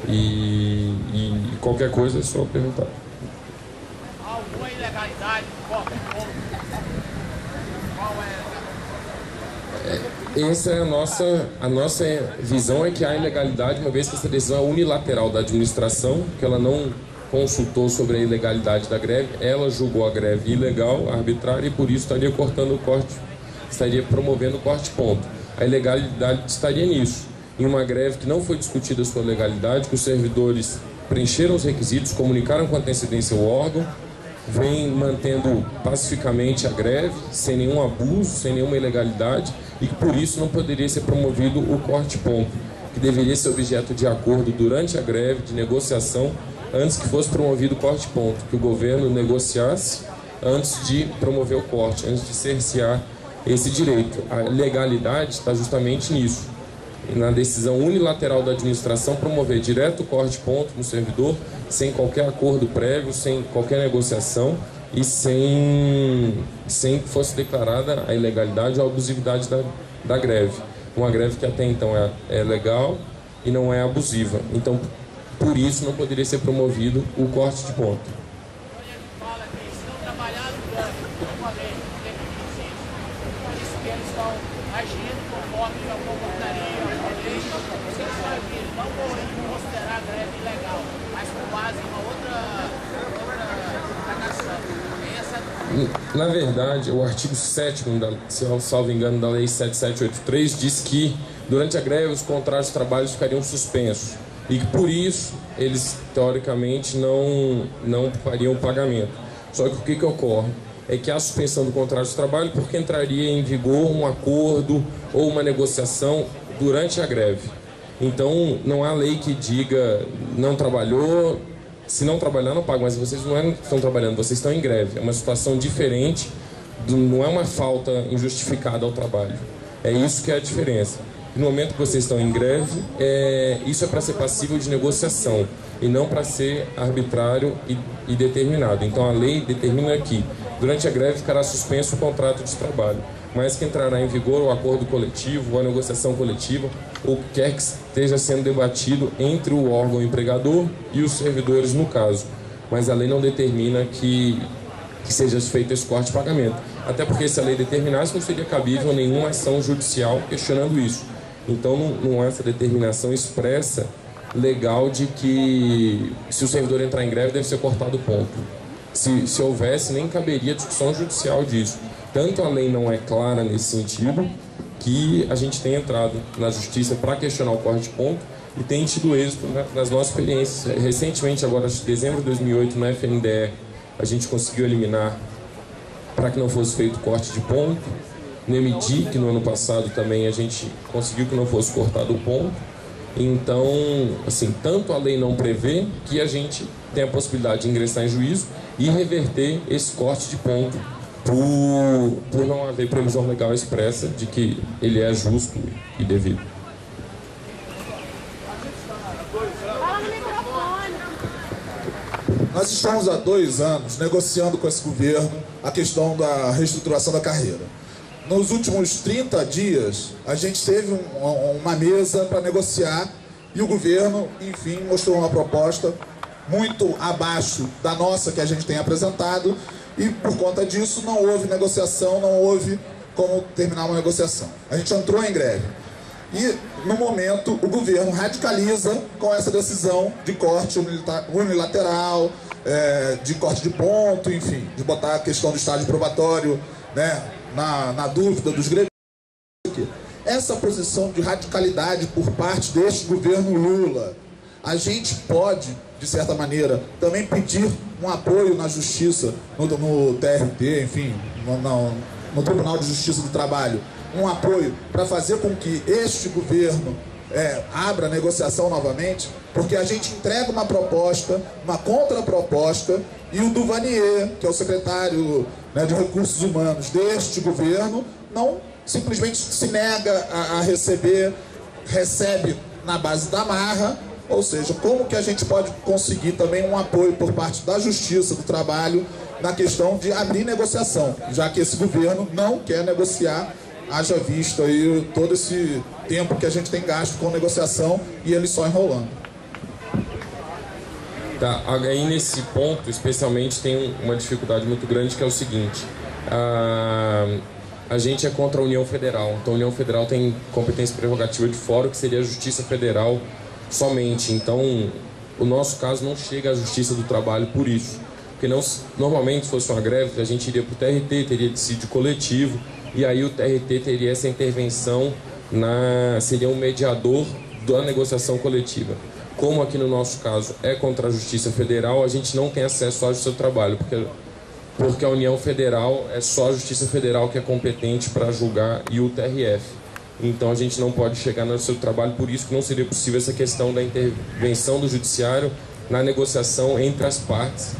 E qualquer coisa é só perguntar. Alguma ilegalidade? Qual é? Essa é a nossa visão, é que há ilegalidade, uma vez que essa decisão é unilateral da administração, que ela não consultou sobre a ilegalidade da greve, ela julgou a greve ilegal, arbitrária, e por isso estaria cortando o corte, estaria promovendo o corte-ponto. A ilegalidade estaria nisso, em uma greve que não foi discutida a sua legalidade, que os servidores preencheram os requisitos, comunicaram com antecedência ao órgão, vem mantendo pacificamente a greve, sem nenhum abuso, sem nenhuma ilegalidade, e que por isso não poderia ser promovido o corte-ponto, que deveria ser objeto de acordo durante a greve, de negociação, antes que fosse promovido o corte-ponto, que o governo negociasse antes de promover o corte, antes de cercear esse direito. A legalidade está justamente nisso, na decisão unilateral da administração promover direto o corte-ponto no servidor, sem qualquer acordo prévio, sem qualquer negociação e sem que fosse declarada a ilegalidade ou a abusividade da greve. Uma greve que até então é legal e não é abusiva. Então, por isso, não poderia ser promovido o corte de ponto. Quando ele fala que se não trabalhar no banco, uma lei de 2006, por isso que eles estão agindo conforme a portaria, a lei, os que não vão considerar a greve ilegal, mas com base em uma outra cagação. Na verdade, o artigo 7º, se eu salvo engano, da Lei 7783, diz que durante a greve os contratos de trabalho ficariam suspensos e que por isso eles teoricamente não fariam o pagamento. Só que o que ocorre é que a suspensão do contrato de trabalho, porque entraria em vigor um acordo ou uma negociação durante a greve. Então não há lei que diga não trabalhou, se não trabalhar não paga, mas vocês não estão trabalhando, vocês estão em greve. É uma situação diferente, não é uma falta injustificada ao trabalho. É isso que é a diferença. No momento que vocês estão em greve, isso é para ser passível de negociação e não para ser arbitrário e determinado. Então a lei determina que durante a greve ficará suspenso o contrato de trabalho, mas que entrará em vigor o acordo coletivo, ou a negociação coletiva, ou o que quer que esteja sendo debatido entre o órgão empregador e os servidores no caso. Mas a lei não determina que seja feito esse corte de pagamento. Até porque se a lei determinasse, não seria cabível nenhuma ação judicial questionando isso. Então não há essa determinação expressa legal de que se o servidor entrar em greve deve ser cortado o ponto. Se houvesse, nem caberia discussão judicial disso. Tanto a lei não é clara nesse sentido, que a gente tem entrado na justiça para questionar o corte de ponto e tem tido êxito nas nossas experiências. Recentemente, agora em dezembro de 2008, no FNDE, a gente conseguiu eliminar para que não fosse feito corte de ponto. No MDIC, no ano passado, também a gente conseguiu que não fosse cortado o ponto. Então, assim, tanto a lei não prevê que a gente tem a possibilidade de ingressar em juízo e reverter esse corte de ponto por não haver previsão legal expressa de que ele é justo e devido. Fala no microfone. Nós estamos há 2 anos negociando com esse governo a questão da reestruturação da carreira. Nos últimos 30 dias, a gente teve uma mesa para negociar e o governo, enfim, mostrou uma proposta muito abaixo da nossa que a gente tem apresentado e, por conta disso, não houve negociação, não houve como terminar uma negociação. A gente entrou em greve. E, no momento, o governo radicaliza com essa decisão de corte unilateral, de corte de ponto, enfim, de botar a questão do estágio probatório, né, na dúvida dos grevistas. Essa posição de radicalidade por parte deste governo Lula, a gente pode, de certa maneira, também pedir um apoio na justiça, no TRT, enfim, no Tribunal de Justiça do Trabalho, um apoio para fazer com que este governo abra a negociação novamente, porque a gente entrega uma proposta, uma contraproposta, e o Duvanier, que é o secretário, né, de Recursos Humanos deste governo, não simplesmente se nega a receber, recebe na base da marra. Ou seja, como que a gente pode conseguir também um apoio por parte da Justiça do Trabalho na questão de abrir negociação, já que esse governo não quer negociar, haja visto aí todo esse tempo que a gente tem gasto com negociação e ele só enrolando. Tá, aí nesse ponto, especialmente, tem uma dificuldade muito grande, que é o seguinte: a gente é contra a União Federal, então a União Federal tem competência prerrogativa de fora, que seria a Justiça Federal somente. Então, o nosso caso não chega à Justiça do Trabalho por isso, porque não, normalmente, se fosse uma greve, a gente iria para o TRT, teria dissídio coletivo, e aí o TRT teria essa intervenção, seria um mediador da negociação coletiva. Como aqui no nosso caso é contra a Justiça Federal, a gente não tem acesso à Justiça do Trabalho, porque a União Federal é só a Justiça Federal que é competente para julgar, e o TRF. Então a gente não pode chegar na Justiça do Trabalho, por isso que não seria possível essa questão da intervenção do Judiciário na negociação entre as partes